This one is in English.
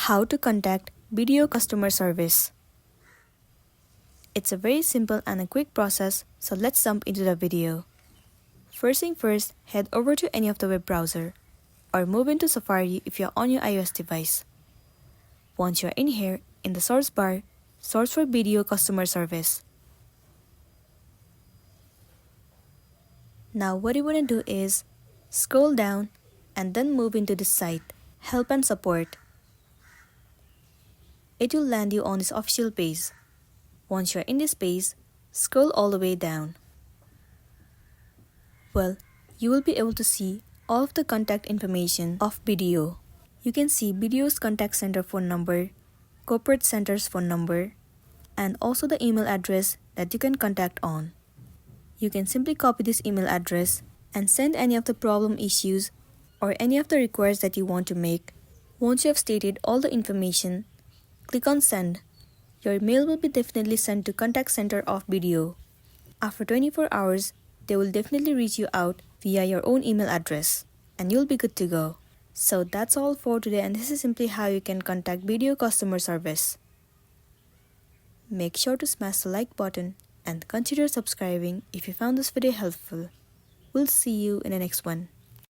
How to contact BDO customer service. It's a very simple and a quick process, so let's jump into the video. First thing first, head over to any of the web browser or move into Safari if you're on your iOS device. Once you're in here, in the source bar, search for BDO customer service. Now what you want to do is scroll down and then move into this site, Help and Support. It will land you on this official page. Once you're in this page, scroll all the way down. Well, you will be able to see all of the contact information of BDO. You can see BDO's contact center phone number, corporate center's phone number, and also the email address that you can contact on. You can simply copy this email address and send any of the problem issues or any of the requests that you want to make. Once you have stated all the information, click on Send. Your mail will be definitely sent to Contact Center of BDO. After 24 hours, they will definitely reach you out via your own email address, and you'll be good to go. So that's all for today, and this is simply how you can contact BDO customer service. Make sure to smash the like button and consider subscribing if you found this video helpful. We'll see you in the next one.